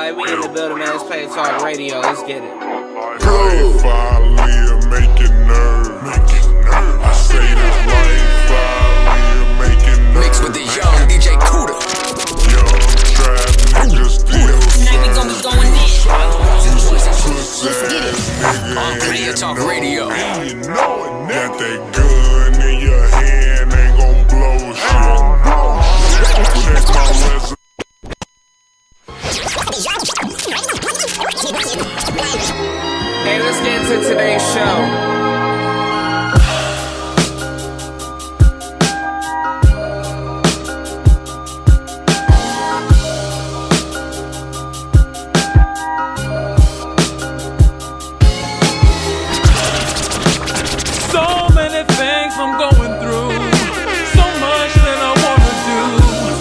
Alright, we in the building, man. Let's play Talk Radio. Let's get it. Mixed with the young DJ Cuda. Tonight we gon' be going in. Let's get it. On Player Talk Radio. Got that gun in your hand, ain't gon' blow shit. Check my resume. Hey, let's get into today's show. I'm going through so much that I wanna do.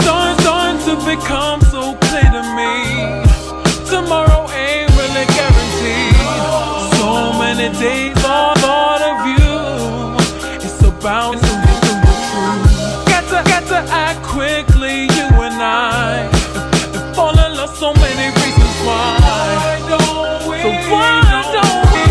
Starting to become so clear to me. Tomorrow ain't really guaranteed. So many days I thought of you. It's about to get through the truth. Got to act quickly, you and I. And fall in love, so many reasons why. So why don't we?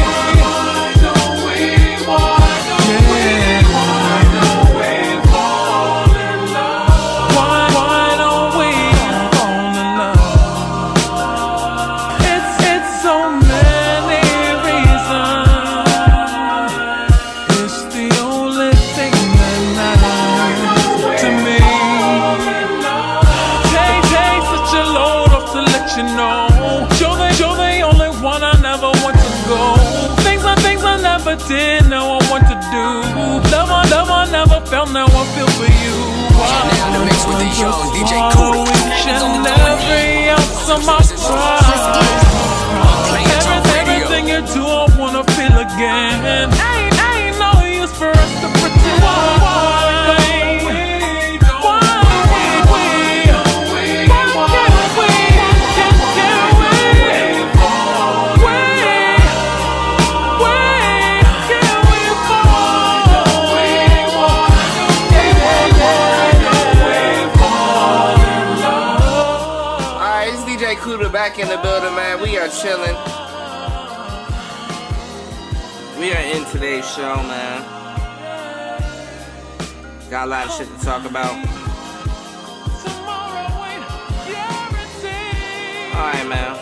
You know, you're the only one I never want to go. Things I never did, now I want to do. Love I never felt, now I feel for you. Now the mix with the young DJ Cuda. Each and every ounce of my pride. Everything you do, I wanna feel again. Ain't no use for us to pretend. Back in the building, man. We are chilling. We are in today's show, man. Got a lot of shit to talk about. Alright, man.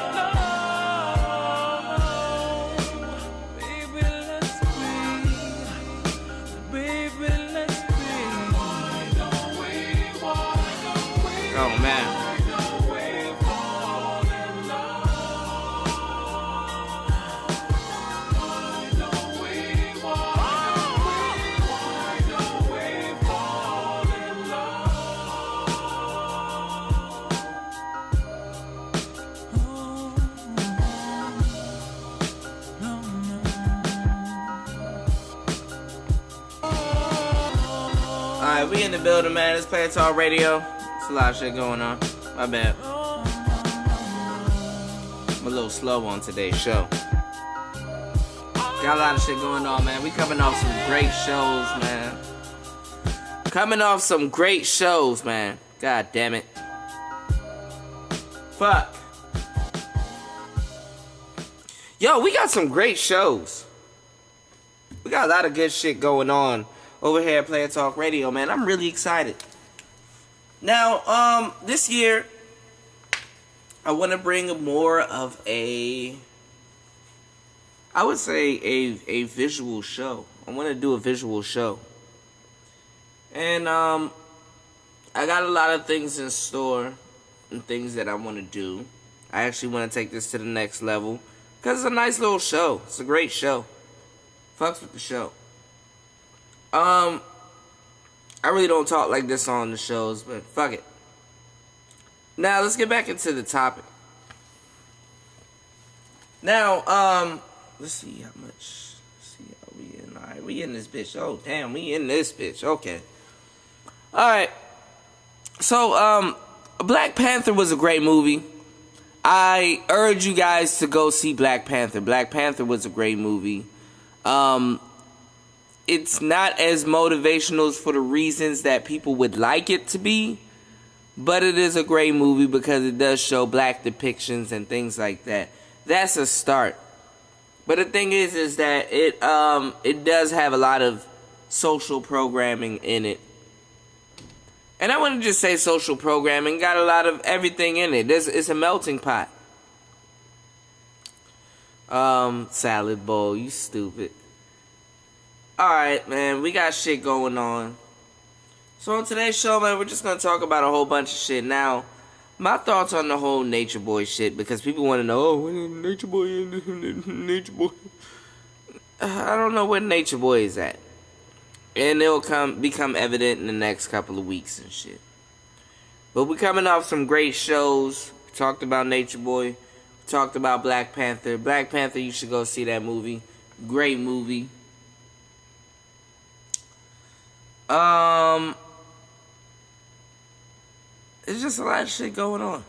Oh, man. Alright, we in the building, man. It's Player Talk Radio. There's a lot of shit going on. My bad. I'm a little slow on today's show. Got a lot of shit going on, man. We coming off some great shows, man. God damn it. Fuck. Yo, we got some great shows. We got a lot of good shit going on over here at Player Talk Radio, man. I'm really excited. Now, this year, I want to bring more of I would say a visual show. I want to do a visual show. And, I got a lot of things in store and things that I want to do. I actually want to take this to the next level because it's a nice little show. It's a great show. Fucks with the show. I really don't talk like this on the shows, but fuck it. Now, let's get back into the topic. Now, let's see how much. Let's see how we in. Alright, we in this bitch. Oh, damn, we in this bitch. Okay. Alright. So, Black Panther was a great movie. I urge you guys to go see Black Panther. Black Panther was a great movie. It's not as motivational for the reasons that people would like it to be, But it is a great movie because it does show black depictions and things like that. That's a start. But the thing is that it does have a lot of social programming in it. And I wouldn't just say social programming, got a lot of everything in it. It's a melting pot. Salad bowl, you stupid. Alright, man, we got shit going on. So on today's show, man, we're just gonna talk about a whole bunch of shit. Now, my thoughts on the whole Nature Boy shit, because people want to know, oh, where Nature Boy is, Nature Boy. I don't know where Nature Boy is at. And it'll become evident in the next couple of weeks and shit. But we're coming off some great shows. We talked about Nature Boy. We talked about Black Panther. Black Panther, you should go see that movie. Great movie. It's just a lot of shit going on.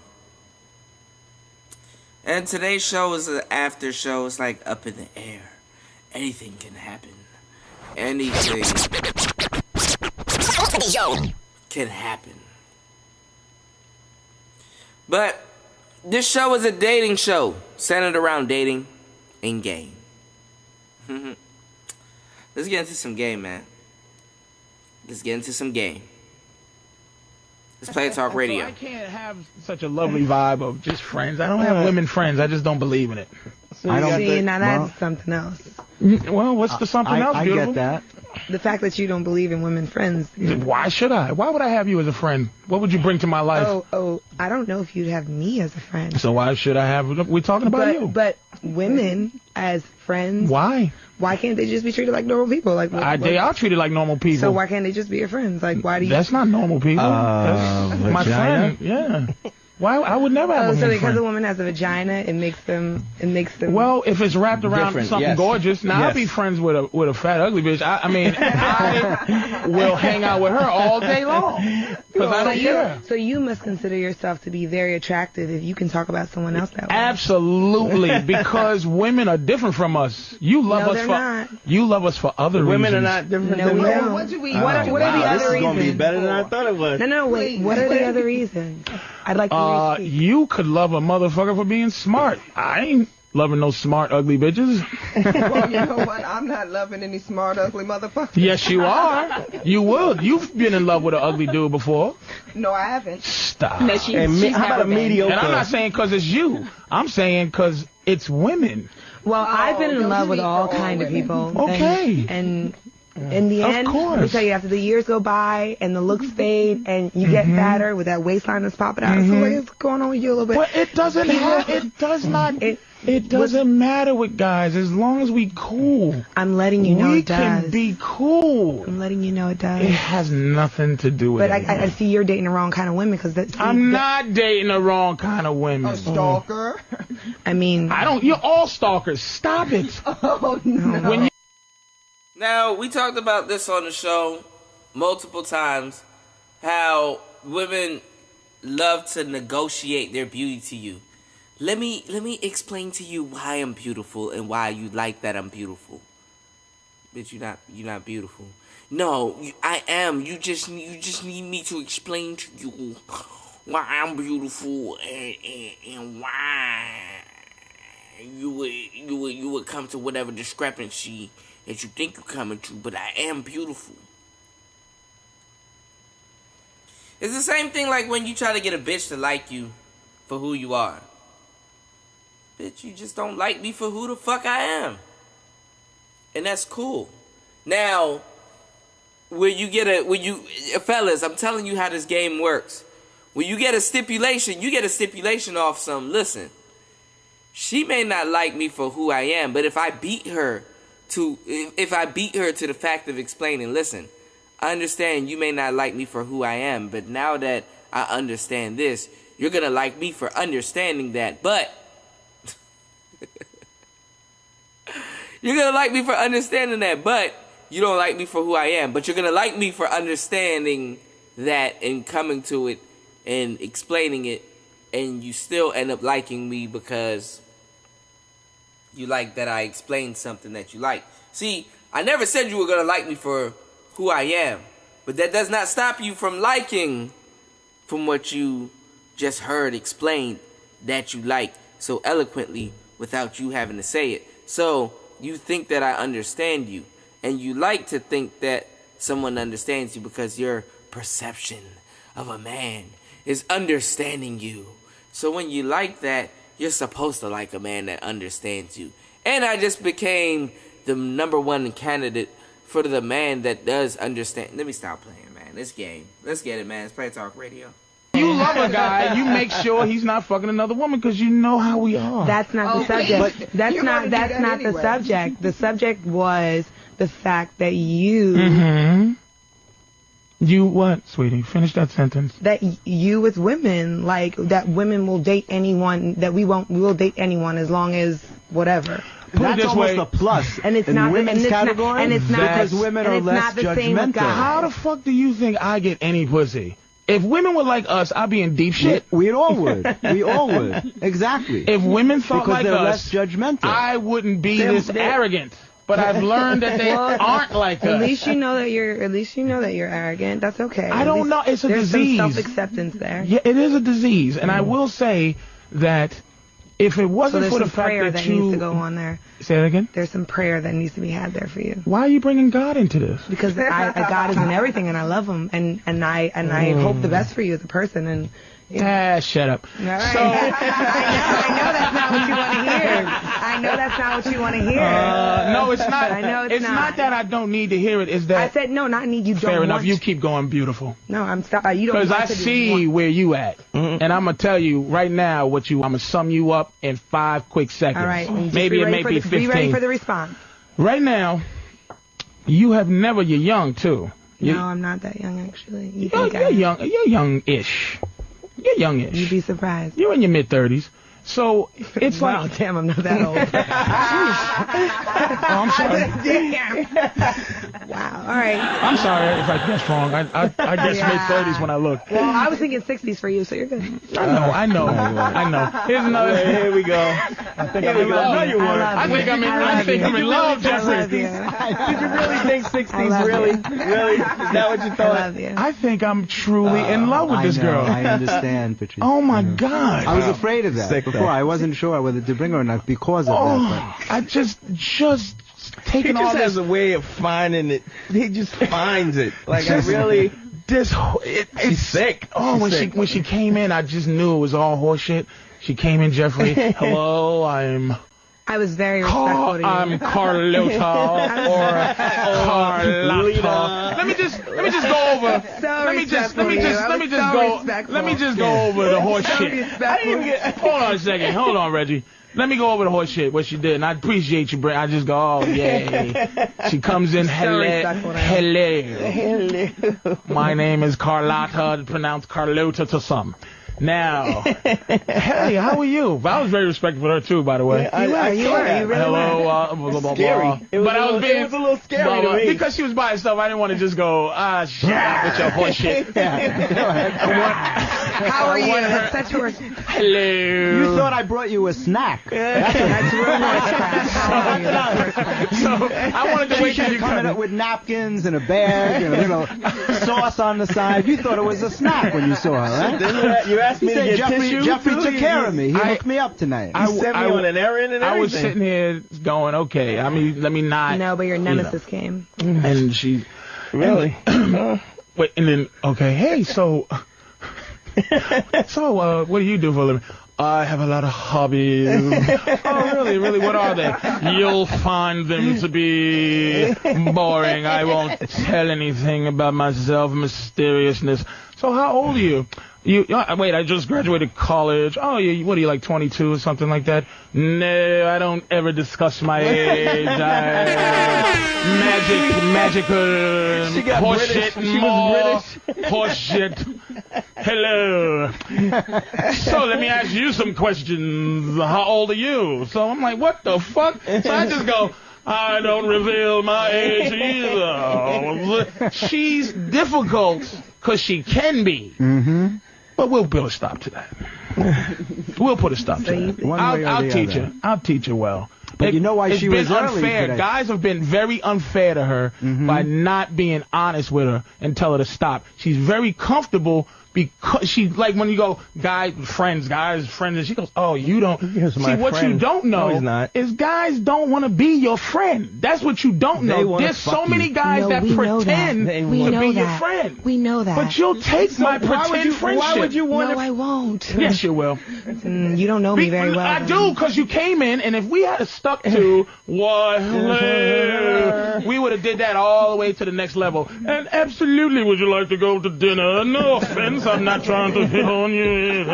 And today's show is an after show. It's like up in the air. Anything can happen. Anything can happen. But this show is a dating show centered around dating and game. Let's get into some game, man. Let's get into some game. Let's play Talk Radio. So I can't have such a lovely vibe of just friends. I don't have women friends. I just don't believe in it. So I don't see, now that's something else. Well, what's the something else, I beautiful? get that. The fact that you don't believe in women friends. Why should I? Why would I have you as a friend? What would you bring to my life? Oh, I don't know if you'd have me as a friend. So why should I have... We're talking about you. But women as friends... Why? Why can't they just be treated like normal people? Like they are treated like normal people. So why can't they just be your friends? Like, why do you... That's not normal people. That's my friend. Yeah. Why? I would never have a woman so because friend. a woman has a vagina, it makes them... Well, if it's wrapped around different, something yes. gorgeous, now I'll be friends with a fat ugly bitch. I mean, I will hang out with her all day long because I don't care. So you must consider yourself to be very attractive if you can talk about someone else that way. Absolutely, because women are different from us. You love us they're for not. You love us for other reasons. Women are not different No, than we men. don't. What are the other This is reasons? gonna be better than I thought it was. No, wait. What are the other reasons? I'd like to hear you speak. You could love a motherfucker for being smart. I ain't loving no smart, ugly bitches. Well, you know what? I'm not loving any smart, ugly motherfuckers. Yes, you are. You would. You've been in love with an ugly dude before. No, I haven't. Stop. No, she's how about a mediocre? And I'm not saying because it's you. I'm saying because it's women. Well, I've been in don't love you with mean all for all kind of women? people. Okay. And in the end, Of course. let me tell you, after the years go by and the looks fade and you get fatter with that waistline that's popping out, so what's going on with you a little bit? But it doesn't have, it does not, it doesn't matter with guys as long as we cool. I'm letting you know We it does. can be cool. I'm letting you know it does. It has nothing to do with But it. I see you're dating the wrong kind of women because I'm not dating the wrong kind of women. A stalker. I mean, You're all stalkers. Stop it. Oh, no. When you Now, we talked about this on the show multiple times, how women love to negotiate their beauty to you. Let me explain to you why I'm beautiful and why you like that I'm beautiful. Bitch, you're not beautiful. No, I am. You just need me to explain to you why I'm beautiful and why you would come to whatever discrepancy that you think you're coming to, but I am beautiful. It's the same thing like when you try to get a bitch to like you for who you are. Bitch, you just don't like me for who the fuck I am. And that's cool. Now, fellas, I'm telling you how this game works. When you get a stipulation off some, listen, she may not like me for who I am, but if I beat her to the fact of explaining, listen, I understand you may not like me for who I am, but now that I understand this, you're gonna like me for understanding that, but you're gonna like me for understanding that, but you don't like me for who I am, but you're gonna like me for understanding that and coming to it and explaining it, and you still end up liking me because you like that I explained something that you like. See, I never said you were going to like me for who I am. But that does not stop you from liking from what you just heard explained that you like so eloquently without you having to say it. So you think that I understand you, and you like to think that someone understands you because your perception of a man is understanding you. So when you like that, you're supposed to like a man that understands you. And I just became the number one candidate for the man that does understand. Let me stop playing, man. This game. Let's get it, man. It's Play Talk Radio. You love a guy, you make sure he's not fucking another woman because you know how we are. That's not the subject. That's not the subject. The subject was the fact that you... Mm-hmm. You what, sweetie? Finish that sentence. That you with women, like, that women will date anyone, that we will date anyone as long as whatever. That's almost a plus. And it's in not women's category, and it's not because women are less judgmental. How the fuck do you think I get any pussy? If women were like us, I'd be in deep shit. We all would. We all would. Exactly. If women thought because like they're us, less judgmental. I wouldn't be this arrogant. But I've learned that they aren't like us. At least you know that you're arrogant. That's okay. I don't know. It's a disease. There's some self-acceptance there. Yeah, it is a disease, and I will say that if it wasn't for the fact that you needs to go on there. Say that again. There's some prayer that needs to be had there for you. Why are you bringing God into this? Because God is in everything, and I love Him, and I hope the best for you as a person, and. Shut up. All right. So, I know that's not what you want to hear. I know that's not what you want to hear. No, it's not. I know it's not that I don't need to hear it. It's that I said no, not need. You don't. Fair enough. Want You keep going, beautiful. No, I'm stop. You don't. Because I see where you at, and I'm gonna tell you right now what I'm gonna sum you up in 5 quick seconds. All right. Maybe it may be 15. Be ready for the response. Right now, you have never. You're young too. No, I'm not that young actually. You're young. You're young-ish. You're youngish. You'd be surprised. You're in your mid-30s. So it's wow, like... damn, I'm not that old. Oh, I'm sorry. Damn. Wow, all right. I'm sorry if I guessed wrong. I guess mid-30s when I look. Well, I was thinking 60s for you, so you're good. I know. Here's another... Here we go. I think I'm in love. No, you weren't. I think I'm in love, Jeffrey. Did you really think 60s? Really? Is that what you thought? I love you. I think I'm truly in love with this girl. I understand, Patrice. Oh, my God. I was afraid of that. Before, I wasn't sure whether to bring her or not because of that. But. I just taking all this. He just has a way of finding it. He just finds it. Like, I really... She's sick. Oh, when she came in, I just knew it was all horseshit. She came in, Jeffrey. Hello, I was very respectful to you. I'm Carlota or Carlota. Let me just go over. Let me just go over the horse shit. Hold on a second. Hold on, Reggie. Let me go over the horse shit, what she did, and I appreciate you, Brent. I just go, oh, yay. She comes in, hello. My name is Carlotta, pronounced Carlota to some. Now, hey, how are you? I was very respectful of her, too, by the way. You were. You really Hello, were. Scary. It was a little scary to me. Because she was by herself, I didn't want to just go, shut up with your horse shit. How are you? That's such a hello. You thought I brought you a snack. That's real nice. So, I wanted to wait till you coming up with napkins and a bag and a little sauce on the side. You thought it was a snack when you saw her, right? You asked me to get tissue. Jeffrey took care of me. He hooked me up tonight. He sent me on an errand and everything. I was sitting here going, okay, let me not. No, but your nemesis came. And she... Really? Wait, and then, okay, hey, so what do you do for a living? I have a lot of hobbies. Oh, really? What are they? You'll find them to be boring. I won't tell anything about myself, mysteriousness. So how old are you? Wait, I just graduated college. Oh, what are you, like 22 or something like that? No, I don't ever discuss my age. Magical. She got British. She was British. Horse shit. Hello. So let me ask you some questions. How old are you? So I'm like, what the fuck? So I just go, I don't reveal my age either. She's difficult because she can be. Mm-hmm. But we'll put a stop to that. We'll put a stop to that. I'll teach her. I'll teach her well. But you know why she was early unfair. today. Guys have been very unfair to her by not being honest with her and tell her to stop. She's very comfortable because she, like, when you go, guys, friends, and she goes, oh, you don't. Here's See, my what friend. you don't know No, he's not. is guys don't want to be your friend. That's what you don't They know. wanna There's so fuck many you. guys No, that we know that. pretend They to We be know your that. friend. We know that. But you'll take my pretend friendship. Why would you want No, I won't. Yes, you will. You don't know me very well. I do, because you came in, and if we had stuck to what, we would have did that all the way to the next level. And absolutely, would you like to go to dinner? No offense, I'm not trying to hit on you.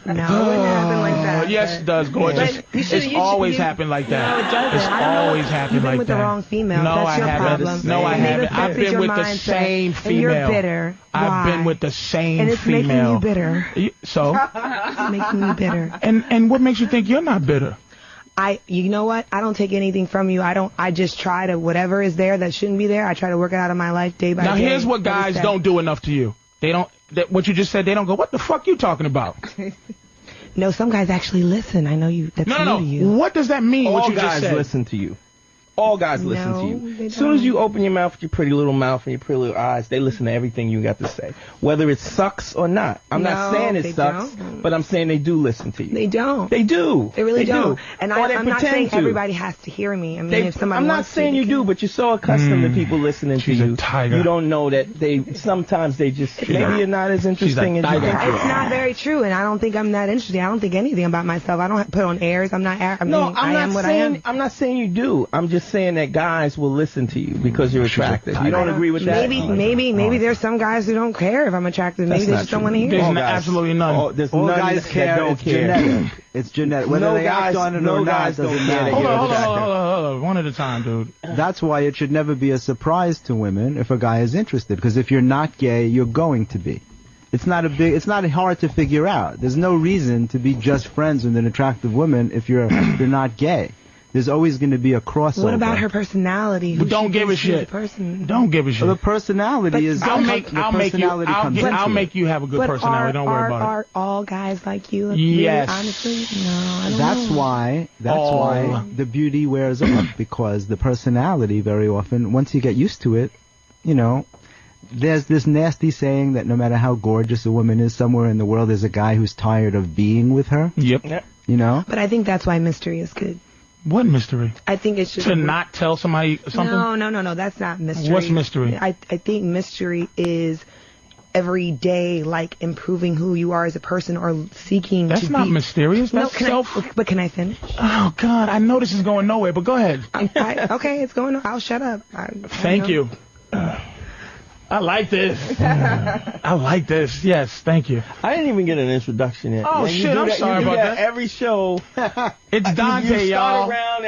No, it wouldn't happen like that. Yes, it does, gorgeous. But you should- It's you always should- happened like No, that. it doesn't. It's I don't know. always happened You've been like with that. the wrong female. No, That's I your haven't. problem. No, I Maybe haven't. that's I've been your with the mindset, same female. And you're bitter. I've Why? been with the same And it's female. making you bitter. So? It's making you bitter. And what makes you think you're not bitter? You know what? I don't take anything from you. I just try to, whatever is there that shouldn't be there, I try to work it out of my life day by day. Now here's what That is guys that. don't do enough to you. They don't, what you just said, they don't go, what the fuck you talking about? No, some guys actually listen. I know you. That's new to you. What does that mean, what All you just guys said? listen to you. All guys listen No, to you. they As soon as don't. you open your mouth with your pretty little mouth and your pretty little eyes, they listen to everything you got to say, whether it sucks or not. I'm not No, saying it they sucks, don't. but I'm saying they do listen to you. They don't. They do. They really don't. do. And Or they I'm not pretend saying to. everybody has to hear me. I mean, if somebody I'm not wants to, saying they you do, can. but you're so accustomed to people listening to She's a you. tiger. You don't know that sometimes they just, maybe you're not as interesting as you tiger. think you It's are. not very true, and I don't think I'm that interesting. I don't think anything about myself. I don't put on airs. I'm not. I mean, No, I am what I am. I'm not saying you do. I'm just saying that guys will listen to you because you're attractive. You don't agree with that? Maybe there's some guys who don't care if I'm attractive. Maybe they not just don't true. want to hear. There's it. absolutely none. Oh, there's All none guys that care. don't It's care. genetic. It's genetic. Whether No they act guys- on it no or not guys don't doesn't care that matter. you're Hold attractive. on. One at a time, dude. That's why it should never be a surprise to women if a guy is interested. Because if you're not gay, you're going to be. It's not hard to figure out. There's no reason to be just friends with an attractive woman if you're not gay. There's always going to be a crossover. What about her personality? Who Don't she give a thinks she is shit. a person? Don't give a shit. The personality is. I'll make personality comes into I'll it. make you have a good But personality. Don't worry about are all guys like you? Yes. Really, honestly, no. I don't That's know. why the beauty wears off, because the personality very often, once you get used to it, you know, there's this nasty saying that no matter how gorgeous a woman is, somewhere in the world there's a guy who's tired of being with her. it. Yep. You know? But I think that's why mystery is good. What mystery? I think it should To not tell somebody something? No. That's not mystery. What's mystery? I think mystery is every day, like improving who you are as a person or seeking. That's to not be. mysterious. No, That's but can I finish? Oh God, I know this is going nowhere, but go ahead. Okay, it's going on. I'll shut up. Thank you. I like this. I like this. Yes, thank you. I didn't even get an introduction yet. Oh, Man, you shit, do I'm that- sorry you do about that. that. Every show. It's Dante, you y'all. start around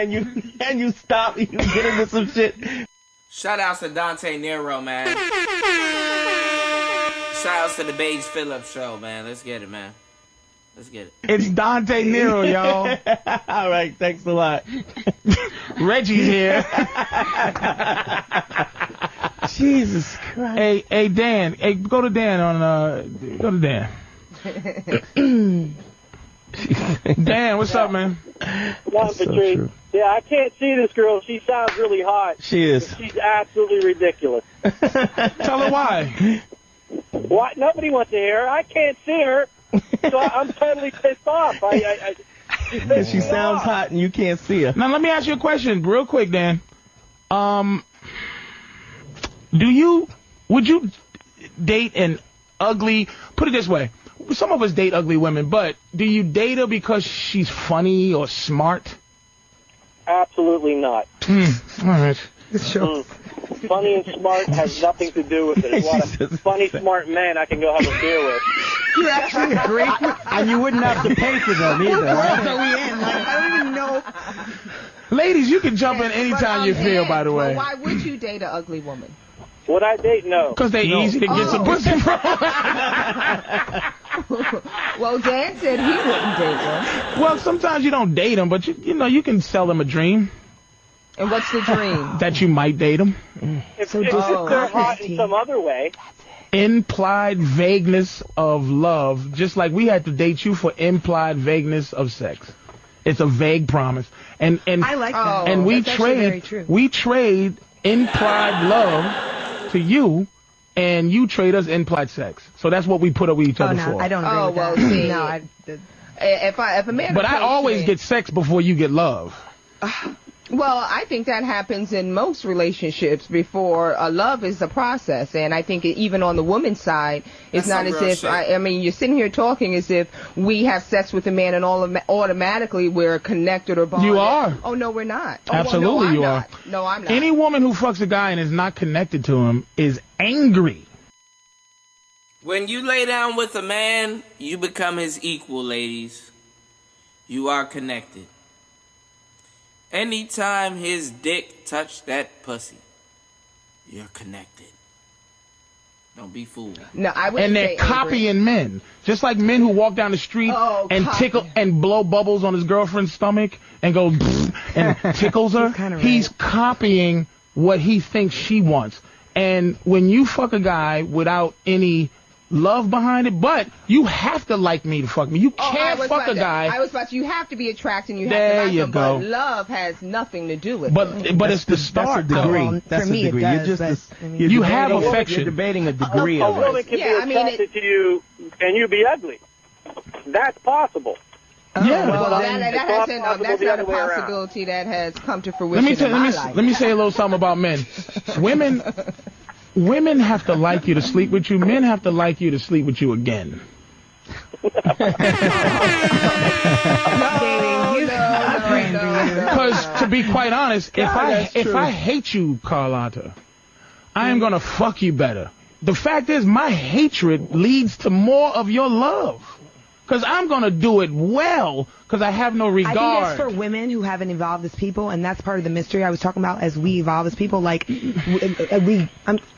and you stop. You get into some shit. Shout outs to Dante Nero, man. Shout outs to the Beige Phillips show, man. Let's get it, man. Let's get it. It's Dante Nero, y'all. All right, thanks a lot. Reggie's here. Jesus Christ. Hey, Dan. Hey, go to Dan go to Dan. Dan, what's up, man? One, Patrice. Yeah, I can't see this girl. She sounds really hot. She is. She's absolutely ridiculous. Tell her why. Why? Nobody wants to hear her. I can't see her, so I'm totally pissed off. She sounds hot and you can't see her. Now, let me ask you a question real quick, Dan. Would you date an ugly, put it this way, some of us date ugly women, but do you date her because she's funny or smart? Absolutely not. All right. Funny and smart has nothing to do with it. It's what a funny, smart man I can go have a beer with. You actually agree? And you wouldn't have to pay for them either. What world are we in? Like, I don't even know. Ladies, you can jump in anytime you feel, by the way. Why would you date an ugly woman? Would I date? No. Because they're easy to get some pussy from. Well, Dan said he wouldn't date one. Well, sometimes you don't date them, but you know, you can sell them a dream. And what's the dream? That you might date them. If they're hot in some other way. Implied vagueness of love, just like we had to date you for implied vagueness of sex. It's a vague promise, and I like that. And That's actually very true. we trade implied love to you and you trade us implied sex. So that's what we put up with each other for. I don't agree with well, that. see, No, if a man. But I always me, get sex before you get love. Well, I think that happens in most relationships before love is a process. And I think even on the woman's side, it's not as if, I mean, you're sitting here talking as if we have sex with a man and automatically we're connected or bonded. You are. Oh, no, we're not. Absolutely, no, you are. No, I'm not. Any woman who fucks a guy and is not connected to him is angry. When you lay down with a man, you become his equal, ladies. You are connected. Anytime his dick touch that pussy, you're connected. Don't be fooled. No, I wouldn't. And they're copying men, just like men who walk down the street and tickle and blow bubbles on his girlfriend's stomach and go and tickles her. He's copying what he thinks she wants. And when you fuck a guy without any love behind it, but you have to like me to fuck me. You can't fuck a guy. I was about to, you have to be attracted and you have there to like you him, go. But love has nothing to do with it. But it's the start. That's a degree. Well, That's for a me, it degree. does, You're but, just I mean, you have affection. You're debating a degree of A woman it. can be attracted to you and you be ugly. That's possible. Yeah. Well, that's possible not the a other way around. possibility that has come to fruition in my life. Let me say a little something about men. Women have to like you to sleep with you. Men have to like you to sleep with you again. Because to be quite honest, if I hate you, Carlotta, I am gonna fuck you better. The fact is, my hatred leads to more of your love. Because I'm going to do it well, because I have no regard. I think that's for women who haven't evolved as people, and that's part of the mystery I was talking about as we evolve as people. Like, do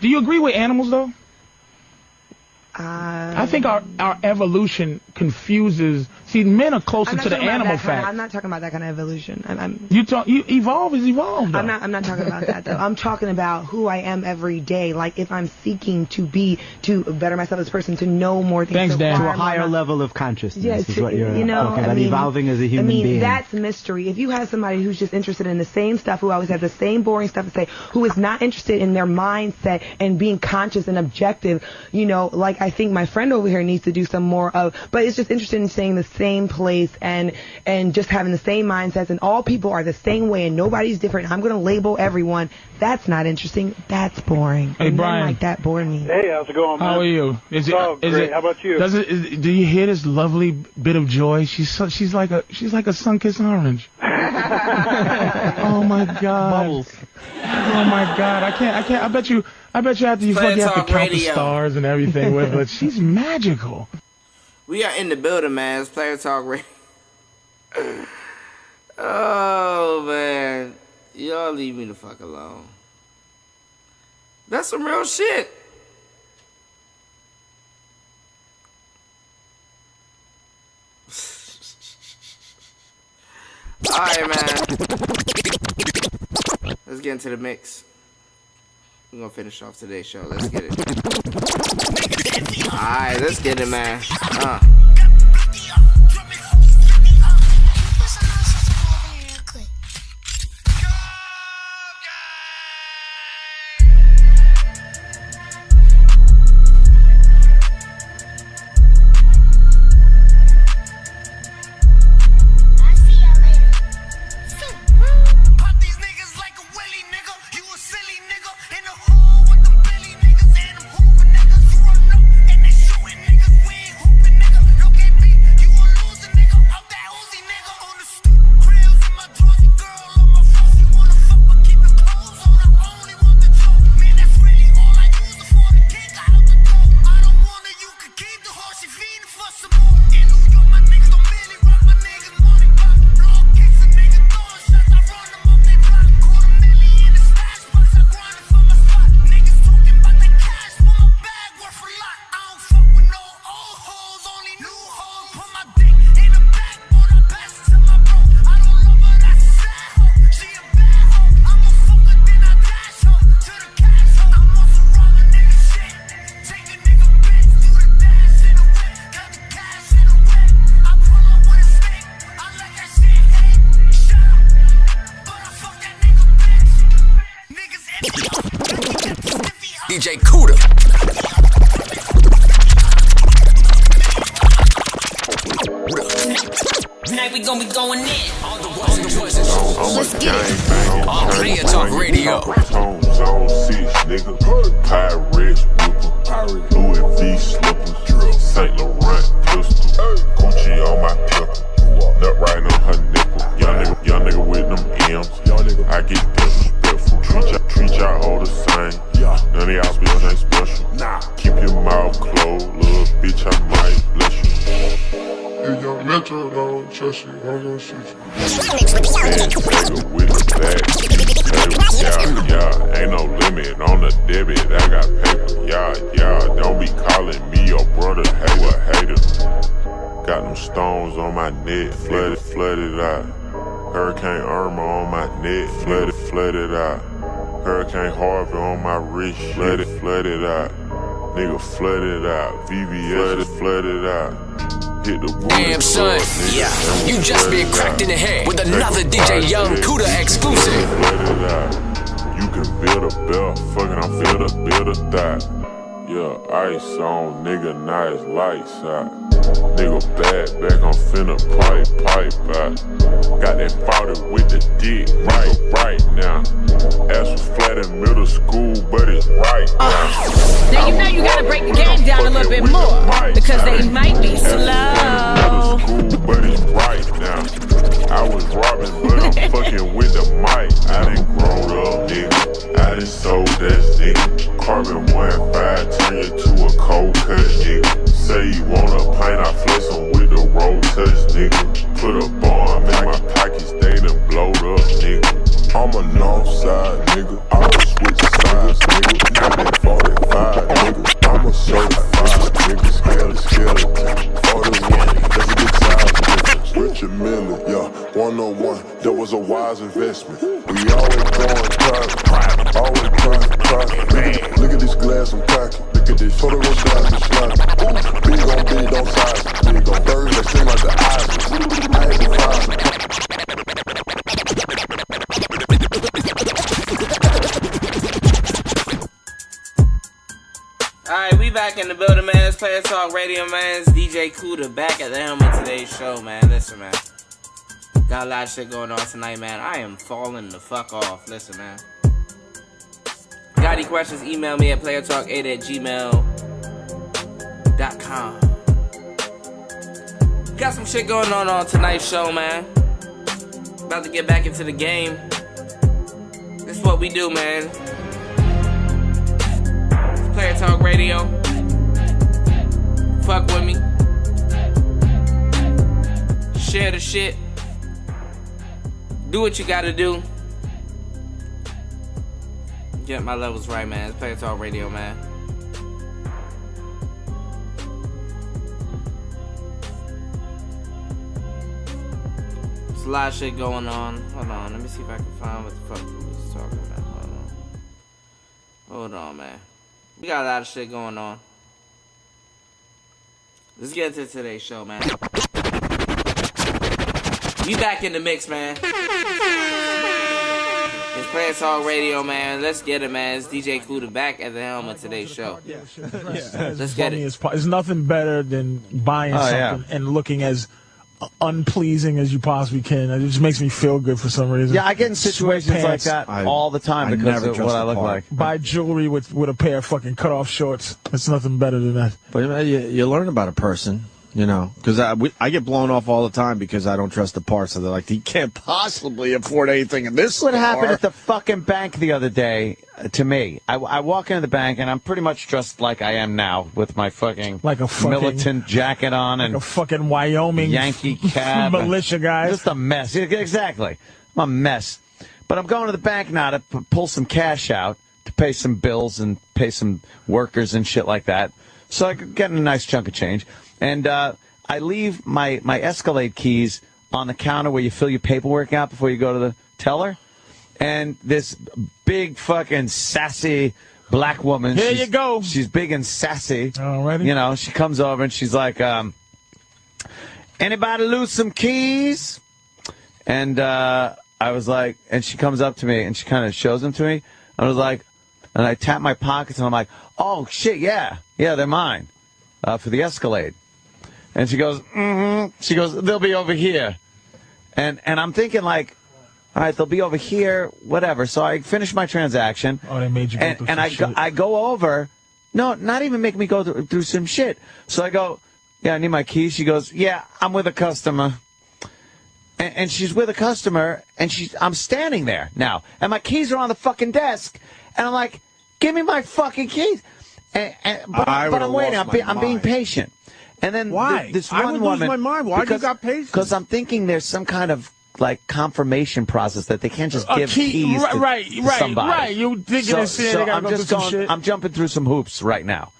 you agree with animals, though? I think our evolution confuses. See, men are closer to the animal fact. I'm not talking about that kind of evolution. You evolve is evolved. Though. I'm not talking about that though. I'm talking about who I am every day. Like if I'm seeking to better myself as a person, to know more things. Thanks, Dan. To a higher level of consciousness is what you're talking about. Evolving as a human being. That's mystery. If you have somebody who's just interested in the same stuff, who always has the same boring stuff to say, who is not interested in their mindset and being conscious and objective, like I think my friend over here needs to do some more of, but it's just interested in staying in the same place and just having the same mindsets, and all people are the same way and nobody's different. I'm going to label everyone. That's not interesting. That's boring. Hey, and Brian. like that bore me. Hey, how's it going, man? How are you? Is great. How about you? Do you hear this lovely bit of joy? She's like a sun-kissed orange. Oh my God. Bubbles. Oh my God. I can't. I bet you after you fuck, you have to count the stars and everything with her. She's magical. We are in the building, man. It's Player Talk Radio. Oh, man. Y'all leave me the fuck alone. That's some real shit. Alright, man. Let's get into the mix. We're gonna finish off today's show. Let's get it. Alright, let's get it, man. Niggas, and I'm hooping niggas. You run up and they shooting niggas. We ain't hooping niggas. DJ Cuda. Tonight we gon' be going in. Let's get it. On Player Talk Radio. Zone 6, nigga. Pirates, whipper. Louis V slippers. St. Laurent pistol. Gucci on my pistol. Nut riding on her nipple. Young nigga with them M's. I get disrespectful. Treat y'all all the same. None of y'all bills ain't special. Keep your mouth closed, little bitch. I might bless you. If your metro don't trust you, I'm gonna shoot you. Nigga with the bag. Yeah, ain't no limit on the debit. I got paper. Yeah, don't be calling me your brother. Hey, what hater? Got them stones on my neck, flooded out. Hurricane Irma on my neck, flooded out. Hurricane Harvey on my wrist, flooded out. Nigga flooded out. VVS flooded out. Hit the booty. Damn son, yeah, you just been cracked in the head with another DJ Young Cuda exclusive. Flooded out. You can build a belt, fucking I'm finna build a thigh. Yeah, ice on, nigga, nice lights out. Nigga bad back, I'm finna pipe out. Got that 40 with the dick, right now. Ass was flat in middle school, but it's right now. Now you know you gotta break the game down a little bit more, because they might be slow. School, but it's right now. I was robbing, but I'm fucking with the mic. I done grown up, nigga. I done sold that nigga. Carbon 1.5 turn you to a cold cut, nigga. Say you want a pint, I flex him with the roll touch, nigga. Put a bomb in my pockets, they done blowed up, nigga. I'm a north side, nigga. I don't switch sides, nigga. Not that 45, nigga. I'm a certified, nigga. Skeleton. 41, that's a good size, nigga. Richard Miller, yeah. 101, that was a wise investment. We always going private, always private. Look at this glass, I'm cracking. Look at this total road down the slide. Big on big, don't size. Big on birds that seem like the eyes. I had to find. Alright, we back in the building, man. It's Player Talk Radio, man. It's DJ Cuda back at the helm of today's show, man. Listen, man. Got a lot of shit going on tonight, man. I am falling the fuck off. Listen, man. Got any questions, email me at playertalk8@gmail.com. Got some shit going on tonight's show, man. About to get back into the game. This is what we do, man. It's Player Talk Radio. Fuck with me. Share the shit. Do what you gotta do. Get my levels right, man. It's Player Talk Radio, man. There's a lot of shit going on. Hold on, let me see if I can find what the fuck we was talking about. Hold on, man. We got a lot of shit going on. Let's get into today's show, man. We back in the mix, man. It's Player Talk Radio, man. Let's get it, man. It's DJ Cuda back at the helm of today's show. Let's get it. There's nothing better than buying something and looking as unpleasing as you possibly can. It just makes me feel good for some reason. Yeah, I get in situations like that all the time because of what I look like. Buy jewelry with a pair of fucking cut-off shorts. It's nothing better than that. But you learn about a person. You know, because I get blown off all the time because I don't trust the parts. So they're like, he can't possibly afford anything in this. What happened at the fucking bank the other day to me? I walk into the bank and I'm pretty much dressed like I am now with my fucking militant jacket on and like a fucking Wyoming Yankee cab militia guy. Just a mess. Exactly, I'm a mess. But I'm going to the bank now to pull some cash out to pay some bills and pay some workers and shit like that. So I could get a nice chunk of change. And I leave my Escalade keys on the counter where you fill your paperwork out before you go to the teller. And this big fucking sassy black woman. Here you go. She's big and sassy. Alrighty. You know, she comes over and she's like, anybody lose some keys? And I was like, and she comes up to me and she kind of shows them to me. I was like, And I tap my pockets, and I'm like, oh, shit, yeah, they're mine for the Escalade. And she goes, She goes, they'll be over here. And I'm thinking, like, all right, they'll be over here, whatever. So I finish my transaction. Oh, they made you go through some shit. I go over. No, not even make me go through some shit. So I go, yeah, I need my keys. She goes, yeah, I'm with a customer. And she's with a customer, and I'm standing there now. And my keys are on the fucking desk. And I'm like, give me my fucking keys. But I'm waiting. I'm being patient. And then why? This I one would woman, lose my mind. Why do you got patience? Because I'm thinking there's some kind of like confirmation process that they can't just give keys to somebody. Right. You thinking they gotta go through some shit. I'm jumping through some hoops right now.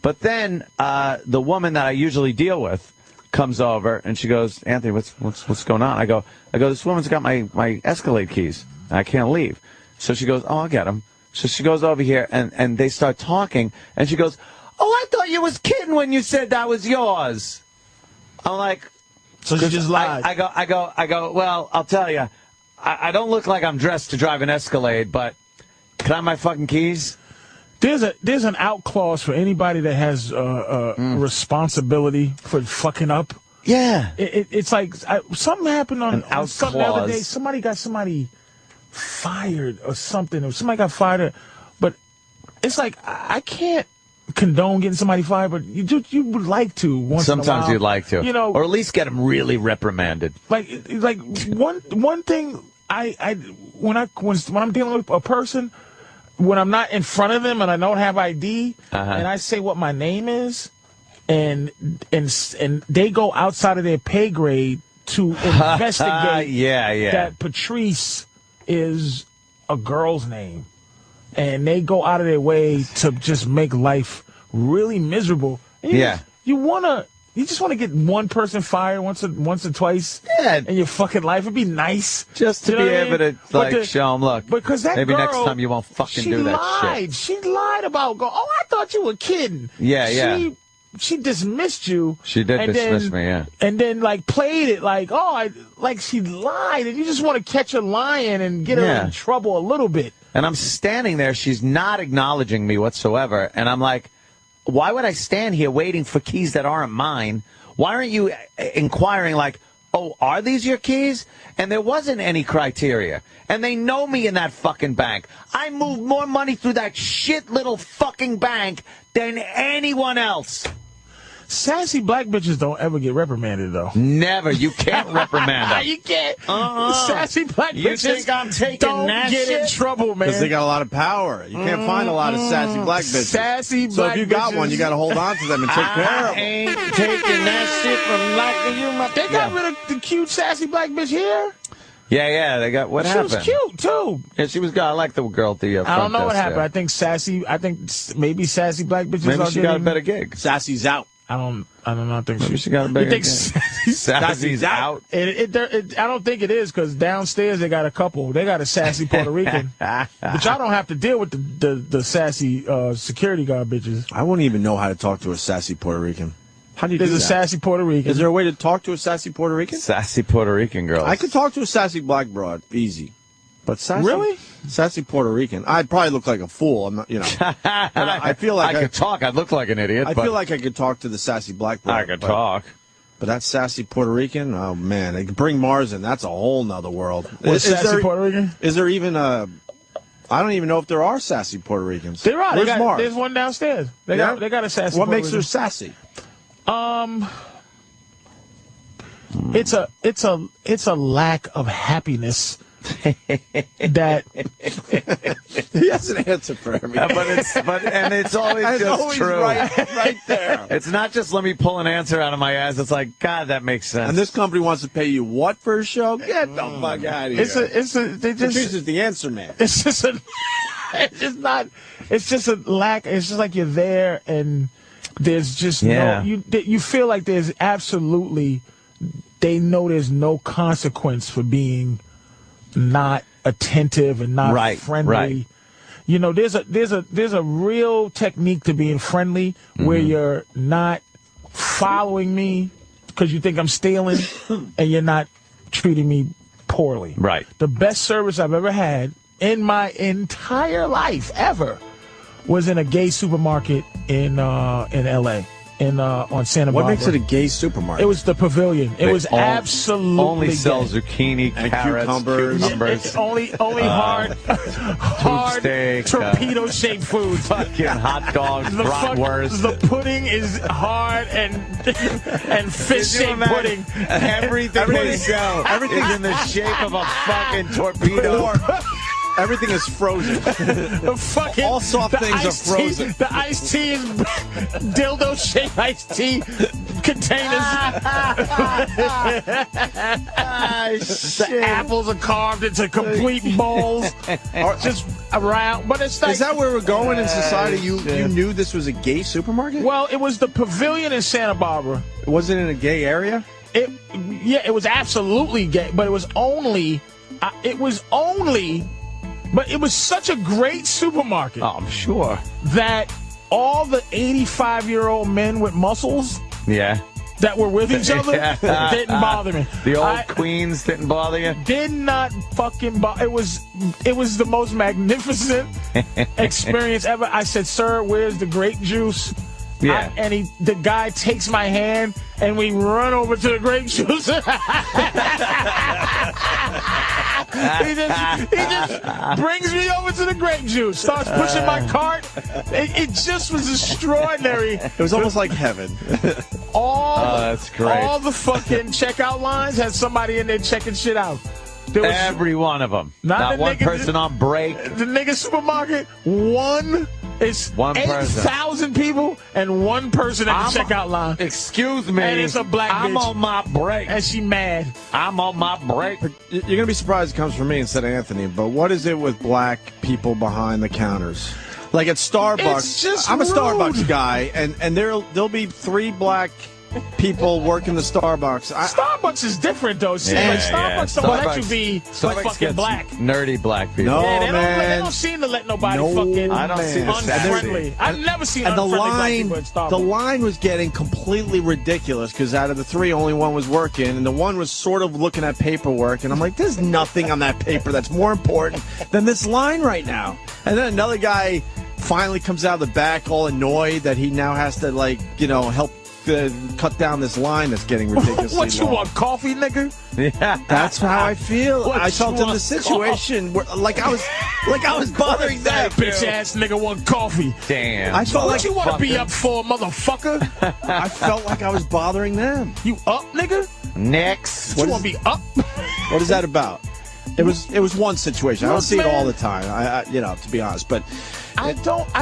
But then the woman that I usually deal with comes over and she goes, Anthony, what's going on? I go, this woman's got my Escalade keys. I can't leave. So she goes, oh, I'll get them. So she goes over here and they start talking and she goes, oh, I thought you was kidding when you said that was yours. I'm like, so she just lied. I go, well, I'll tell you, I don't look like I'm dressed to drive an Escalade, but can I have my fucking keys? There's an out clause for anybody that has responsibility for fucking up. Yeah. It's like something happened on something the other day. clause. Somebody got somebody fired or something, or somebody got fired. But it's like I can't condone getting somebody fired, but you would like to once in a while. Sometimes you'd like to, you know, or at least get them really reprimanded. Like one thing when I'm dealing with a person, when I'm not in front of them and I don't have ID, and I say what my name is, and they go outside of their pay grade to investigate that Patrice is a girl's name, and they go out of their way to just make life really miserable. And you just want to get one person fired once or twice in your fucking life. It'd be nice just to be able to show them, look, because that maybe girl, next time you won't fucking do that shit. She lied about I thought you were kidding. Yeah. She dismissed you. She did dismiss me, yeah. And then played it like she lied, and you just want to catch her lying and get her in trouble a little bit. And I'm standing there. She's not acknowledging me whatsoever. And I'm like, why would I stand here waiting for keys that aren't mine? Why aren't you inquiring like, oh, are these your keys? And there wasn't any criteria. And they know me in that fucking bank. I move more money through that shit little fucking bank than anyone else. Sassy black bitches don't ever get reprimanded, though. Never. You can't reprimand them. You can't. Sassy black bitches you think I'm taking don't that get shit? in trouble, man. Because they got a lot of power. You can't find a lot of sassy black bitches. Sassy so black if you got bitches, one, you got to hold on to them and take care of them. I ain't taking that shit from liking you. They got rid of the cute sassy black bitch here. Yeah, they got what happened? She was cute too. Yeah, she was good. I like the girl at the I don't know what happened. Yeah. I think maybe sassy black bitches. Maybe she got a better gig. Sassy's out. I don't think she got a better gig. Sassy's out. I don't think it is, because downstairs they got a couple. They got a sassy Puerto Rican, but y'all don't have to deal with the sassy security guard bitches. I wouldn't even know how to talk to a sassy Puerto Rican. How do you do that? There's a sassy Puerto Rican. Is there a way to talk to a sassy Puerto Rican? Sassy Puerto Rican girls. I could talk to a sassy black broad, easy. But sassy Puerto Rican. I'd probably look like a fool. I'm not, But I feel like I could talk. I'd look like an idiot. I feel like I could talk to the sassy black broad. I could talk. But that sassy Puerto Rican, oh man, they could bring Mars in. That's a whole nother world. Sassy Puerto Rican? Is there even a? I don't even know if there are sassy Puerto Ricans. There are. Where's Mars? There's one downstairs. They got a sassy. What Puerto makes Rican. her sassy? It's a lack of happiness that he has an answer for everything. And it's always just true. Right there. It's not just let me pull an answer out of my ass. It's like, God, that makes sense. And this company wants to pay you what for a show? Get the fuck out of here. Patrice is the answer man. It's just a lack. It's just like you're there and there's just you feel like there's absolutely, they know there's no consequence for being not attentive and not friendly. Right. You know, there's a real technique to being friendly where you're not following me because you think I'm stealing and you're not treating me poorly. Right. The best service I've ever had in my entire life ever was in a gay supermarket in L.A. On Santa Barbara. What makes it a gay supermarket? It was the Pavilion. It was absolutely only sell gay. zucchini, and carrots, cucumbers. Only hard steak, torpedo-shaped food. Fucking hot dogs, bratwurst. The pudding is hard and fish-shaped pudding. Everything they sell is in the shape of a fucking torpedo. Everything is frozen. All soft things are frozen. The iced tea is dildo-shaped iced tea containers. The apples are carved into complete bowls, just around. But it's like, is that where we're going in society? You knew this was a gay supermarket? Well, it was the Pavilion in Santa Barbara. Was it in a gay area? It was absolutely gay, but it was only. But it was such a great supermarket. Oh, I'm sure. That all the 85-year-old men with muscles that were with each other didn't bother me. The old queens didn't bother you? Did not fucking bother. It was the most magnificent experience ever. I said, "Sir, where's the grape juice?" Yeah. The guy takes my hand and we run over to the grape juice. He just brings me over to the grape juice, starts pushing my cart. It just was extraordinary. It was almost like heaven. That's great. All the fucking checkout lines had somebody in there checking shit out. Every one of them. Not one person on break. The nigga supermarket, one person. 8,000 people and one person at the checkout line. Excuse me. And it's a black bitch. I'm on my break. And she mad. I'm on my break. You're going to be surprised it comes from me instead of Anthony, but what is it with black people behind the counters? Like at Starbucks, it's just I'm a rude. Starbucks guy, and there'll be 3 black people working the Starbucks. Starbucks is different though. See, like Starbucks don't let you be fucking black. Nerdy black people. No, they don't seem to let nobody fucking I don't see the unfriendly. I've never seen and unfriendly black people at Starbucks. The line was getting completely ridiculous because out of the 3, only one was working, and the one was sort of looking at paperwork, and I'm like, there's nothing on that paper that's more important than this line right now. And then another guy finally comes out of the back all annoyed that he now has to, like, help cut down this line that's getting ridiculously What you long. want, coffee, nigga? Yeah, that's how I feel. What I felt you in the want, situation where, like I was bothering them. Bitch ass nigga want coffee. Damn. I felt What like you want to be up for, motherfucker? I felt like I was bothering them. You up, nigga? Next. You want to be up? What is that about? It was one situation. I don't Look, see it man. all the time. I to be honest, but I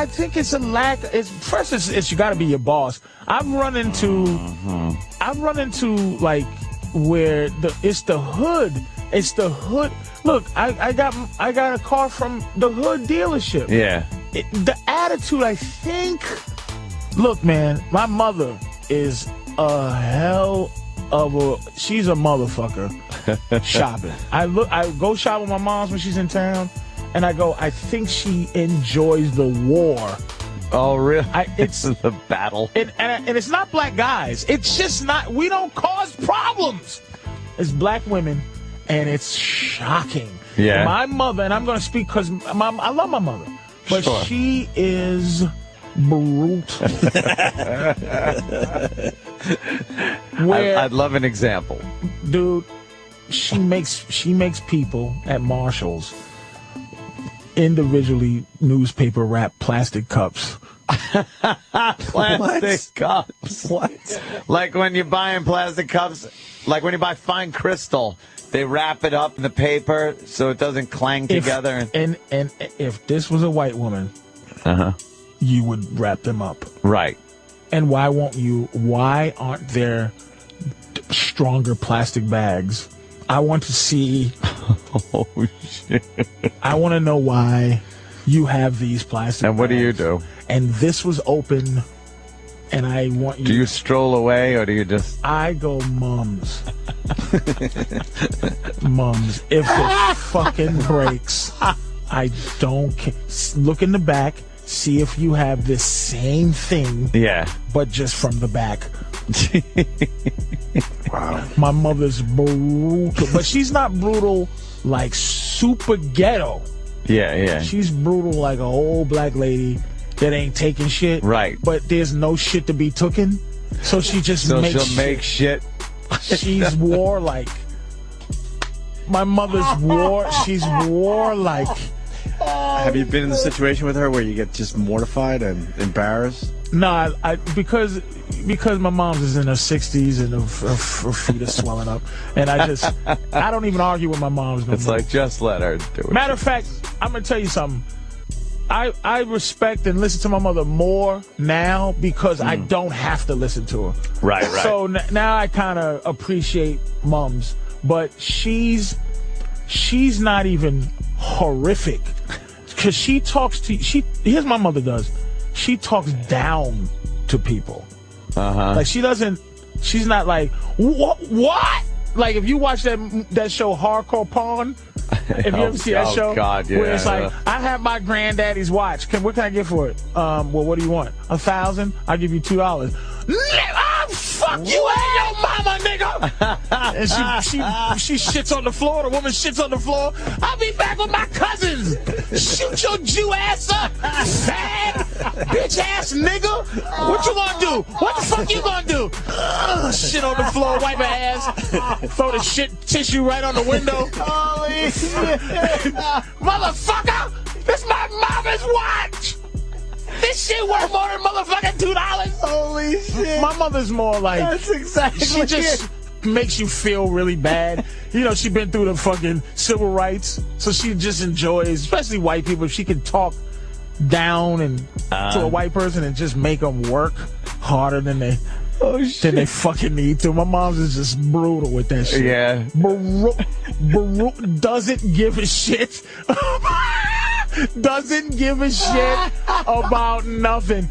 think it's a lack. It's you got to be your boss. I've run into like where it's the hood. It's the hood. Look, I got a car from the hood dealership. Yeah. The attitude, I think. Look, man, my mother is a hell of a. She's a motherfucker. Shopping. I go shop with my mom's when she's in town. And I go, I think she enjoys the war. Oh, really? It's the battle. And it's not black guys. It's just not. We don't cause problems. It's black women, and it's shocking. Yeah. My mother, and I'm going to speak because I love my mother, but Sure. she is brutal. I'd love an example. Dude, she makes people at Marshall's individually newspaper wrap plastic cups. Plastic cups. What? Like when you're buying plastic cups, like when you buy fine crystal, they wrap it up in the paper so it doesn't clang together. And if this was a white woman, you would wrap them up. Right. And why aren't there stronger plastic bags? I want to see. Oh, shit. I want to know why you have these plastic And what do bags. you do? And this was open, and I want you. Do you stroll away or do you just... I go, mums. Mums. If it fucking breaks, I don't care. Look in the back, see if you have this same thing. Yeah. But just from the back. Wow. My mother's brutal, but she's not brutal like super ghetto. Yeah. She's brutal like an old black lady that ain't taking shit. Right. But there's no shit to be tooken. So she just makes she'll make shit. She's warlike. My mother's she's warlike. Have you been in the situation with her where you get just mortified and embarrassed? No, because my mom's is in her 60s and her feet are swelling up, and I don't even argue with my mom's no more. It's like, just let her do it. Matter of fact, I'm gonna tell you something. I respect and listen to my mother more now because I don't have to listen to her. Right. So now I kind of appreciate mums, but she's not even horrific because she talks to here's my mother does. She talks down to people. Like she's not like what? Like if you watch that show Hardcore Pawn, if you ever see that show, God, yeah, where it's like, I have my granddaddy's watch. What can I get for it? Well, what do you want? $1,000? I'll give you $2. Fuck you and your mama, nigga. And she shits on the floor. The woman shits on the floor. I'll be back with my cousins. Shoot your Jew ass up, fag, bitch ass nigga. What you gonna do? What the fuck you gonna do? Shit on the floor, wipe her ass, throw the shit tissue right on the window. Holy shit. Motherfucker, this my mama's watch. This shit worth more than motherfucking $2. Holy shit. My mother's more like, that's exactly she just makes you feel really bad. You know, she been through the fucking civil rights, so she just enjoys, especially white people, if she can talk down and to a white person and just make them work harder than they fucking need to. My mom's is just brutal with that shit. Yeah. Doesn't give a shit. Doesn't give a shit about nothing.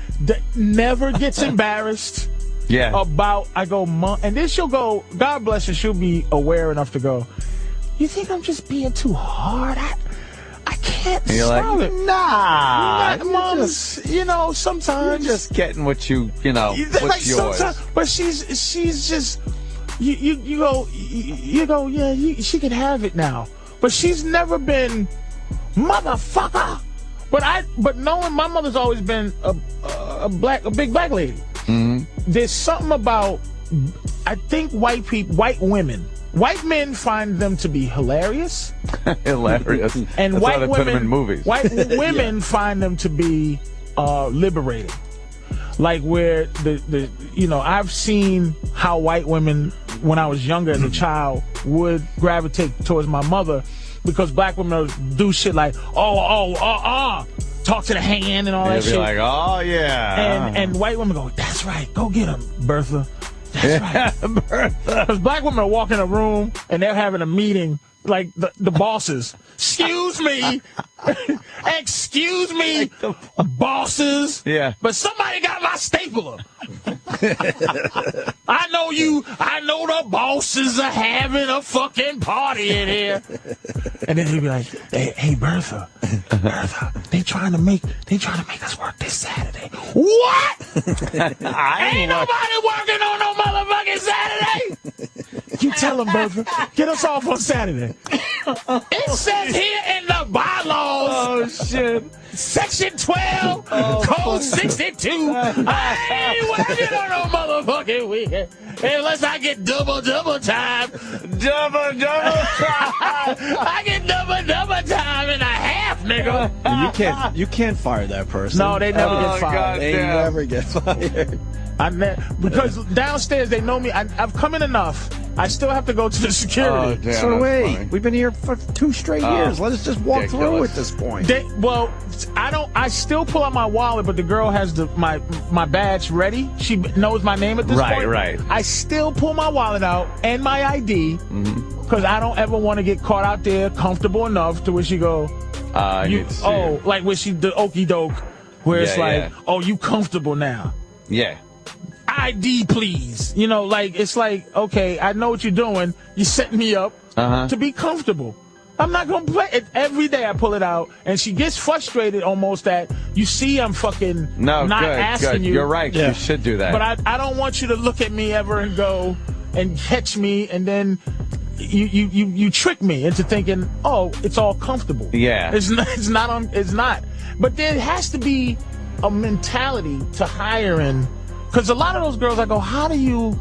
Never gets embarrassed. Yeah. And then she'll go, God bless her, she'll be aware enough to go, you think I'm just being too hard? I can't stop it. Nah. Mom's, sometimes. You're just getting what's like yours. But she's just, you go, yeah, she can have it now. But she's never been, motherfucker. But knowing my mother's always been a big black lady. Mm-hmm. There's something about, I think white men find them to be hilarious. Hilarious. And that's white why they women, put them in movies. White women find them to be liberating. Like where I've seen how white women, when I was younger as a child, would gravitate towards my mother because black women do shit like, talk to the hand and all that shit. Be like, oh yeah. And white women go, that's right, go get him, Bertha. That's right. Bertha. Because black women will walk in a room and they're having a meeting, like the bosses. Excuse me. Excuse me, bosses. Yeah. But somebody got my stapler. I know the bosses are having a fucking party in here. And then he'll be like, hey Bertha, they trying to make us work this Saturday. What? Ain't nobody working on no motherfucking Saturday. You tell them, Bertha, get us off on Saturday. It says here in the bylaws. Oh shit. Section 12, code 62. I ain't working on no motherfucking weekend unless I get double time. Double time. I get double time and a half, nigga. You can't fire that person. No, they never get fired. God, They never get fired. Because downstairs they know me. I've come in enough. I still have to go to the security. Oh, damn, So wait, funny. we've been here for 2 straight years. Let us just walk through at this point. I still pull out my wallet, but the girl has my badge ready. She knows my name at this point. Right. I still pull my wallet out and my ID because I don't ever want to get caught out there comfortable enough to where she go, like where she the okey doke, where it's like, oh, you comfortable now. Yeah. ID, please. It's like, okay, I know what you're doing. You set me up to be comfortable. I'm not going to play it. Every day I pull it out, and she gets frustrated almost that, you see I'm fucking not asking you. You're right. Yeah. You should do that. But I don't want you to look at me ever and go and catch me and then you trick me into thinking, oh, it's all comfortable. Yeah. It's not. But there has to be a mentality to hiring, because a lot of those girls, I go, how do you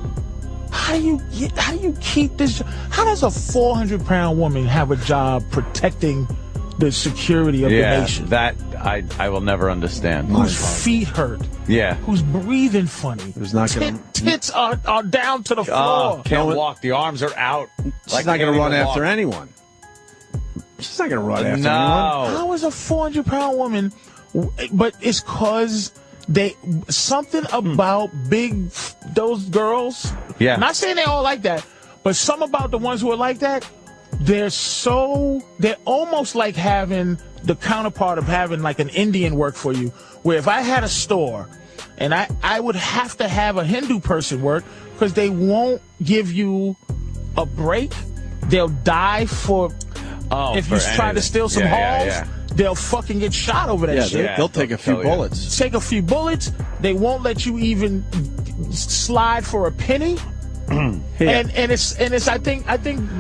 keep this? How does a 400-pound woman have a job protecting the security of the nation? That I will never understand. Whose feet hurt. Yeah. Who's breathing funny. Who's not gonna tits are down to the floor. Can't walk. The arms are out. She's not going to run after anyone. She's not going to run after anyone. How is a 400-pound woman? But it's because something about those girls. Yeah. Not saying they all like that, but some about the ones who are like that. They're almost like having the counterpart of having like an Indian work for you, where if I had a store and I would have to have a Hindu person work, because they won't give you a break. They'll die if you try to steal some halls, they'll fucking get shot over that shit. They'll take a few bullets. Take a few bullets. They won't let you even slide for a penny. And it's I think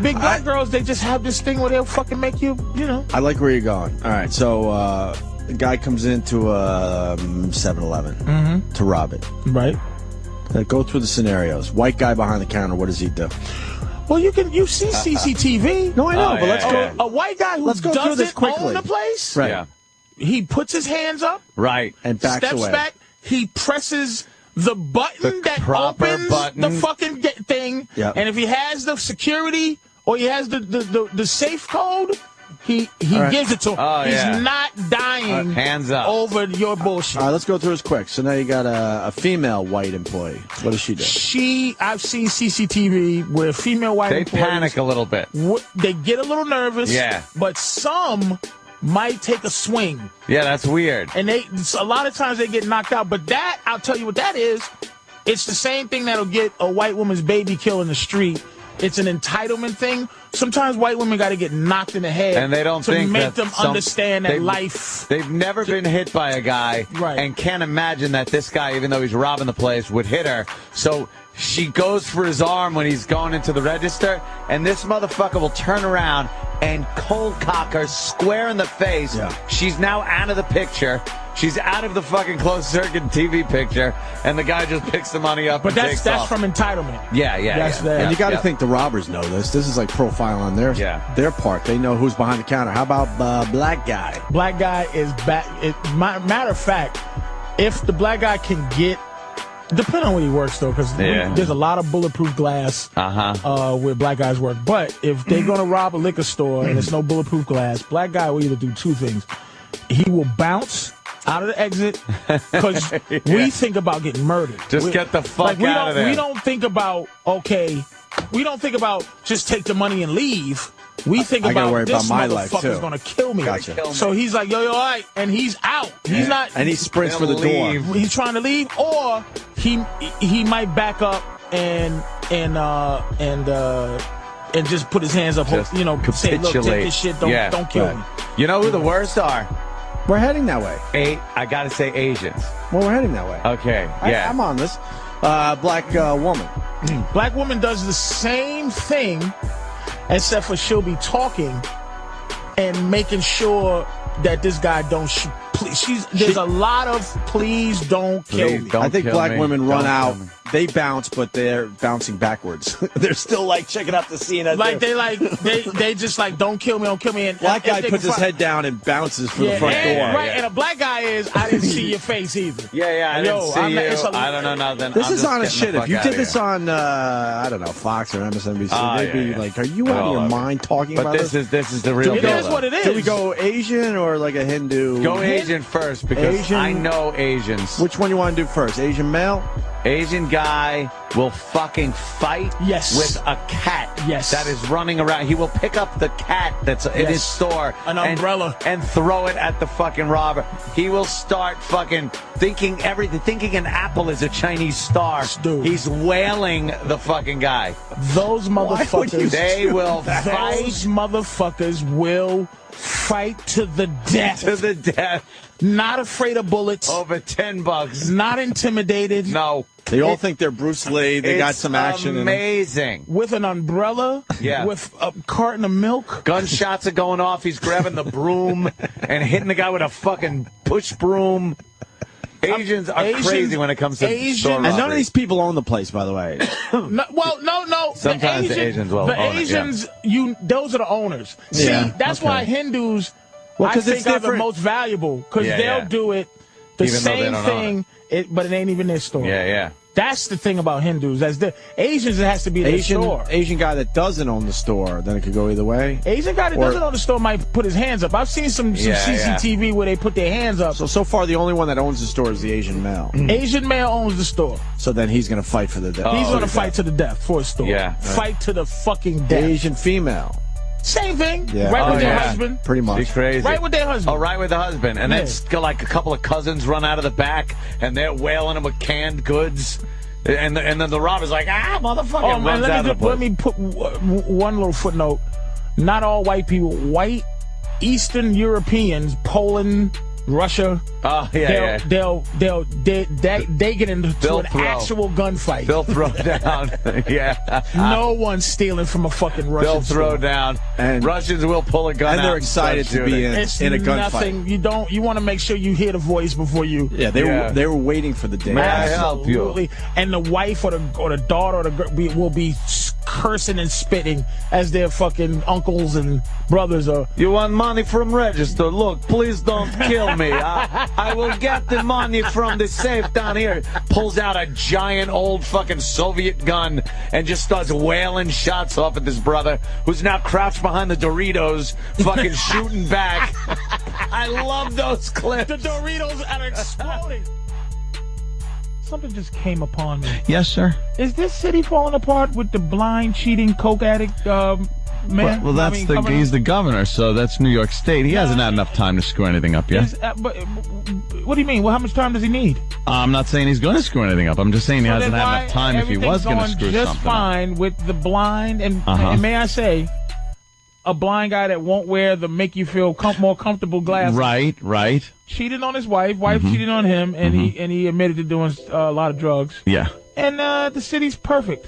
big black girls, they just have this thing where they'll fucking make you, I like where you're going. All right, so the guy comes into a 7-Eleven to rob it. Right. Go through the scenarios. White guy behind the counter, what does he do? Well, you see CCTV. No, I know, but let's go. A white guy who doesn't own the place. Right. Yeah. He puts his hands up. Right. And backs steps away. back. He presses the button that proper opens button. the fucking thing. Yep. And if he has the security or he has the safe code, he right. gives it to him. Oh, He's yeah. not dying hands up over your bullshit. All right, let's go through this quick. So now you got a female white employee. What does she do? I've seen CCTV where female white They employees panic a little bit. They get a little nervous. Yeah. But some might take a swing. Yeah, that's weird. And a lot of times they get knocked out. But that, I'll tell you what that is. It's the same thing that'll get a white woman's baby killed in the street. It's an entitlement thing. Sometimes white women got to get knocked in the head, and they don't to think make that them understand that life. They've never been hit by a guy, and can't imagine that this guy, even though he's robbing the place, would hit her. So she goes for his arm when he's going into the register, and this motherfucker will turn around and cold cock her square in the face. Yeah. She's now out of the picture. She's out of the fucking closed circuit TV picture, and the guy just picks the money up. But and takes that's off. from entitlement. Yeah. And you got to think the robbers know this. This is like profile on their part. They know who's behind the counter. How about black guy? Black guy is back. Matter of fact, if the black guy can get, depending on where he works though, because there's a lot of bulletproof glass where black guys work. But if they're gonna rob a liquor store and there's no bulletproof glass, black guy will either do two things. He will bounce out of the exit, because we think about getting murdered. Get the fuck out of there. We don't think about, just take the money and leave. We think about this motherfucker's going to kill me. Gotcha. So he's like, yo, all right, and he's out. He's not. And he sprints for the door. He's trying to leave, or he might back up and just put his hands up, say, look, take this shit, don't kill me. You know who the worst are? We're heading that way. I gotta say Asians. Well, we're heading that way. Okay, yeah. I'm on this. Black woman. Black woman does the same thing, except for she'll be talking and making sure that this guy don't shoot. There's a lot of please don't kill me. I think black women run out. They bounce, but they're bouncing backwards. They're still like checking out the scene. They just like don't kill me. And black guy puts his head down and bounces for the front door. Right, and a black guy is I didn't see your face either. I didn't see you. I don't know nothing. This is honest shit. If you did this on I don't know, Fox or MSNBC, they'd be like, "Are you out of your mind talking about this?" But this is the real. It is what it is. Do we go Asian or like a Hindu? Go Asian first, because I know Asians. Which one you want to do first? Asian male? Asian guy will fucking fight with a cat that is running around. He will pick up the cat that's in his store, an umbrella, and throw it at the fucking robber. He will start fucking thinking an apple is a Chinese star. Dude. He's wailing the fucking guy. Those motherfuckers, they will fight. Those motherfuckers will fight to the death. To the death. Not afraid of bullets. Over $10. Not intimidated. No. They all think they're Bruce Lee. They got some action in them. Amazing. With an umbrella, Yeah. with a carton of milk. Gunshots are going off. He's grabbing the broom and hitting the guy with a fucking push broom. Asians are crazy when it comes to store And none of robbery. these people own the place, by the way. No. Sometimes the Asians will The own it, Asians, those are the owners. See, Yeah, that's okay. why Hindus, Well, I 'cause it's think, are the different. most valuable. Because Yeah, they'll yeah. do it the Even though they same don't own thing, but it ain't even their store. Yeah. That's the thing about Hindus. As the Asians, it has to be their store. Asian guy that doesn't own the store, then it could go either way. Asian guy that Or- doesn't own the store might put his hands up. I've seen some CCTV where they put their hands up. So far, the only one that owns the store is the Asian male. Asian male owns the store. So then he's going to fight for the death. He's going to fight to the death for his store. Yeah. Fight to the fucking The death. Asian female. Same thing. Yeah. Right Oh, with their yeah. husband. Pretty much. She's crazy. Right with their husband. Oh, right with the husband. And Yeah. then like a couple of cousins run out of the back, and they're wailing him with canned goods. And then the robber's like, motherfucker, Oh, man, runs out of the let place. me put one little footnote. Not all white people. White Eastern Europeans, Poland, Russia. Oh, yeah, They get into They'll an throw. actual gunfight. They'll throw down. Yeah. No one's stealing from a fucking Russian. They'll throw store. down. And Russians will pull a gun and out. they're excited start to be shooting. It's in a nothing. gunfight. You want to make sure you hear the voice before you. Yeah, they were waiting for the day. May I help you? Absolutely. And the wife or the daughter or the girl will be cursing and spitting as their fucking uncles and brothers are. You want money from register? Look, please don't kill me. I will get the money from the safe down here. Pulls out a giant old fucking Soviet gun and just starts wailing shots off at this brother who's now crouched behind the Doritos, fucking shooting back. I love those clips. The Doritos are exploding. Something just came upon me. Yes, sir. Is this city falling apart with the blind, cheating, coke addict man? Well, that's he's the governor, so that's New York State. He hasn't had enough time to screw anything up yet. But what do you mean? Well, how much time does he need? I'm not saying he's going to screw anything up. I'm just saying he hasn't then had why enough time if he was going to screw just something up. fine with the blind and may I say, a blind guy that won't wear the make you feel more comfortable glasses. Right. Cheated on his wife. Wife cheated on him, and he admitted to doing a lot of drugs. Yeah. And the city's perfect.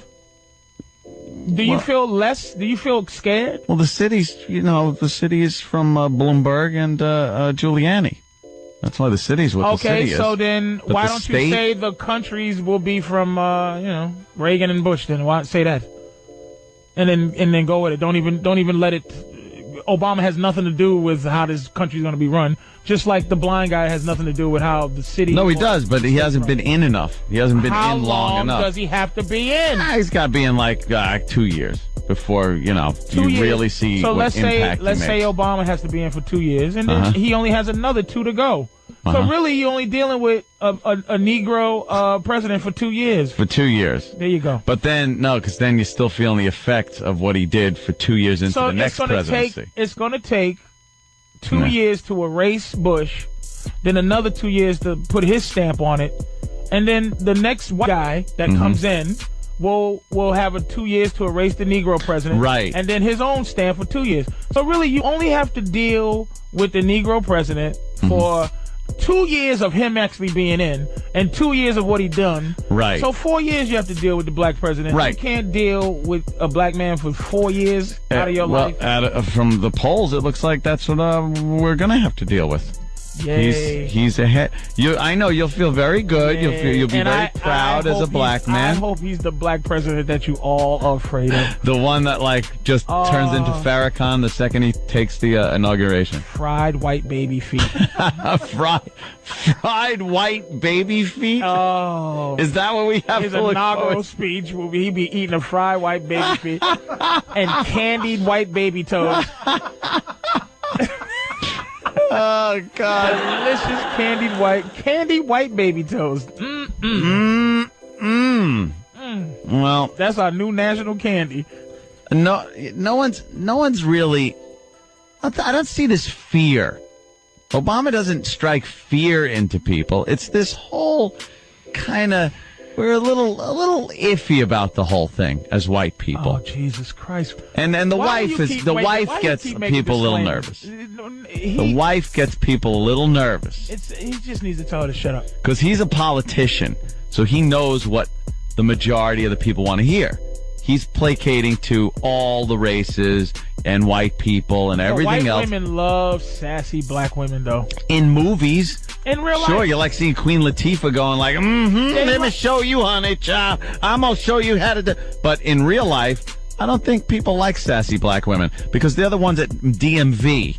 Do you feel less? Do you feel scared? Well, the city is from Bloomberg and Giuliani. That's why the city's what the city is. Okay, so then But why the don't state- you say the countries will be from Reagan and Bush? Then why say that? And then go with it. Don't even let it. Obama has nothing to do with how this country's going to be run. Just like the blind guy has nothing to do with how the city. No, he does, but he hasn't been in enough. He hasn't been How in long enough. does he have to be in? He's got to be in like 2 years before you 2 years. really see So what let's impact say he say makes. Obama has to be in for 2 years, and then he only has another 2 to go. So really, you're only dealing with a Negro president for 2 years. For 2 years. There you go. But then, no, because then you're still feeling the effects of what he did for 2 years into the next presidency. It's going to take 2 years to erase Bush, then another 2 years to put his stamp on it, and then the next white guy that comes in will have 2 years to erase the Negro president, Right. and then his own stamp for 2 years. So really, you only have to deal with the Negro president for 2 years of him actually being in, and 2 years of what he done. Right. So 4 years you have to deal with the black president. Right. You can't deal with a black man for 4 years out of your life. From the polls, it looks like that's what we're going to have to deal with. Yay. He's ahead. I know you'll feel very good. You'll be And very proud as a black I man. hope he's the black president that you all are afraid of. The one that just turns into Farrakhan the second he takes the inauguration. Fried white baby feet. Fried white baby feet? Oh. Is that what we have His to look inaugural forward? speech will be he be eating a fried white baby feet and candied white baby toes. Oh, God. Delicious candied white baby toes. Well, that's our new national candy. No one's really. I don't see this fear. Obama doesn't strike fear into people. It's this whole kind of. We're a little iffy about the whole thing as white people. Oh, Jesus Christ! And the Why wife do you is keep- the wait, wife why do you gets keep making people a little disclaimers? nervous. The wife gets people a little nervous He just needs to tell her to shut up. because he's a politician. So he knows what the majority of the people want to hear. He's placating to all the races and white people and everything else. White women love sassy black women, though. In movies. In real life. Sure, you like seeing Queen Latifah going like, let me show you, honey, child. I'm going to show you how to do. But in real life, I don't think people like sassy black women because they're the ones at DMV.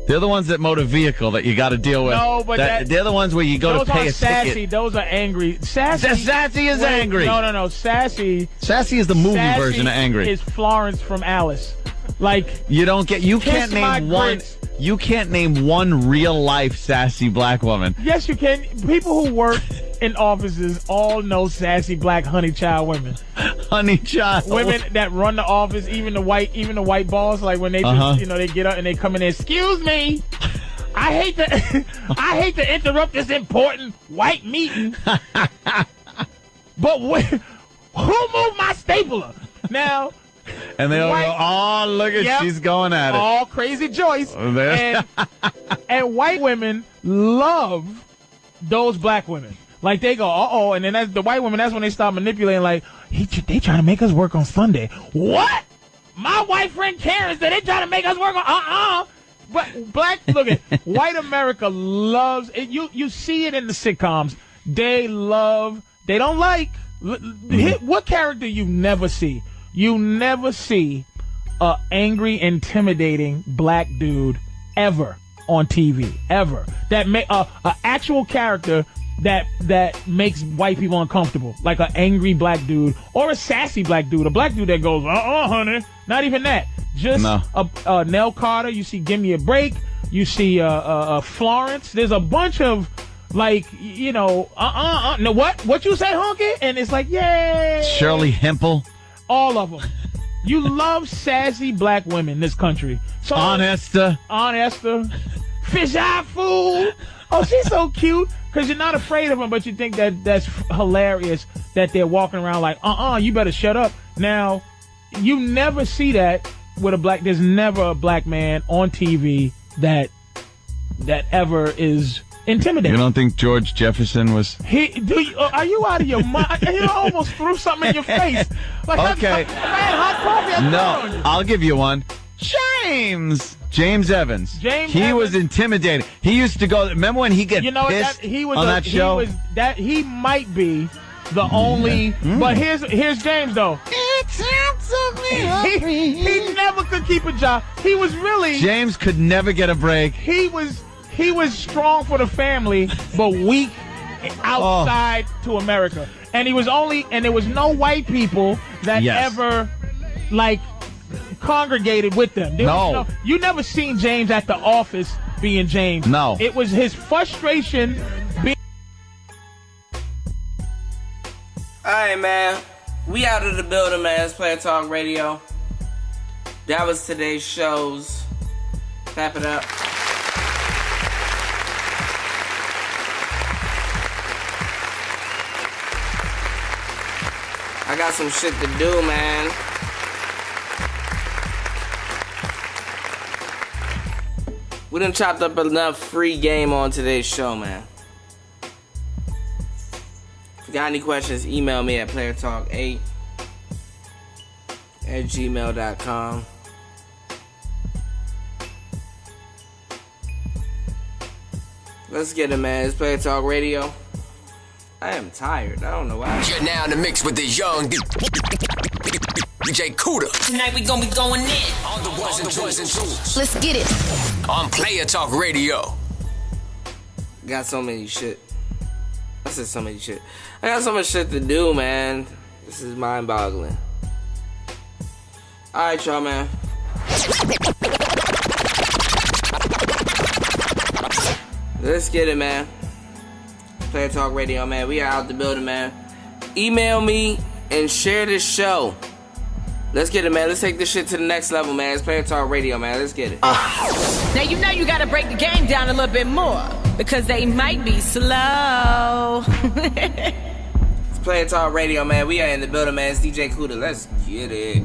They're the ones that motor vehicle that you got to deal with. No, but they're the ones where you go to pay a sassy, ticket. Those are angry. Sassy is angry. No. Sassy is the movie version of angry. Is Florence from Alice. Like you can't name one real life sassy black woman. Yes, you can. People who work in offices all know sassy black honey child women. Honey child women that run the office, even the white boss, like when they just, they get up and they come in there, excuse me, I hate to interrupt this important white meeting, but who moved my stapler? Now. And they all go, oh, look at she's going at it. All crazy Joyce. And white women love those black women. Like, they go, uh-oh, and then that's the white women, that's when they start manipulating, like, they trying to make us work on Sunday. What? My white friend Karen said they trying to make us work on, But look at white America loves it. You see it in the sitcoms. They don't like, what character you never see? You never see a angry, intimidating black dude ever on TV, ever. That a actual character that makes white people uncomfortable, like an angry black dude or a sassy black dude, a black dude that goes, honey, not even that. Just Nell Carter. You see, Give Me a Break. You see, Florence. There's a bunch of like, no, what you say, honky? And it's like, yay. Shirley Hempel. All of them. You love sassy black women in this country. So, Aunt Esther. Fish Eye Fool. Oh, she's so cute. Because you're not afraid of them, but you think that's hilarious that they're walking around like, you better shut up. Now, you never see that with a black, there's never a black man on TV that ever is intimidating. You don't think George Jefferson was? Are you out of your mind? You almost threw something in your face. Like, okay. Hot coffee. No, I'll give you one. James Evans. He was intimidating. He used to go. Remember when he get pissed on that show? He might be the only. But here's James though. He never could keep a job. He was really. James could never get a break. He was strong for the family, but weak outside to America. And there was no white people that ever like congregated with them. You never seen James at the office being James. No. It was his frustration being. Alright, man. We out of the building, man. It's Player Talk Radio. That was today's shows. Clap it up. I got some shit to do, man. We done chopped up enough free game on today's show, man. If you got any questions, email me at playertalk8@gmail.com. Let's get it, man. It's Player Talk Radio. I am tired. I don't know why. You're now in the mix with the young DJ Cuda. Tonight we gonna be going in. On the ones and twos. Let's get it. On Player Talk Radio. Got so many shit. I said so many shit. I got so much shit to do, man. This is mind-boggling. Alright, y'all, man. Let's get it, man. Player Talk Radio, man. We are out the building, man. Email me and share this show. Let's get it, man. Let's take this shit to the next level, man. It's Player Talk Radio, man. Let's get it. Now you know you gotta break the game down a little bit more because they might be slow. It's Player Talk Radio, man. We are in the building, man. It's DJ Cuda. Let's get it.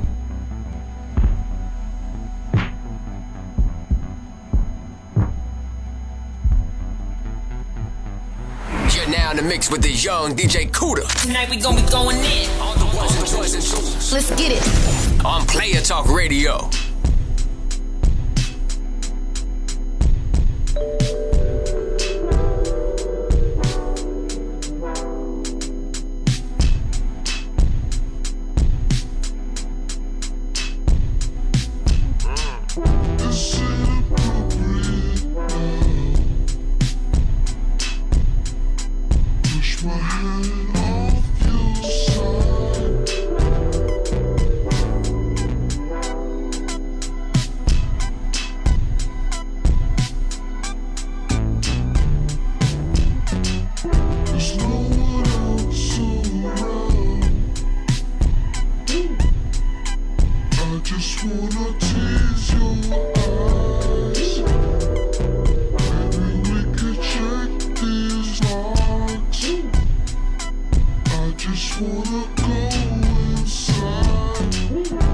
You're now in the the mix with the young DJ Cuda. Tonight we gonna be going in. On the ones and twice and twos. Let's get it. On Player Talk Radio. Just wanna go inside.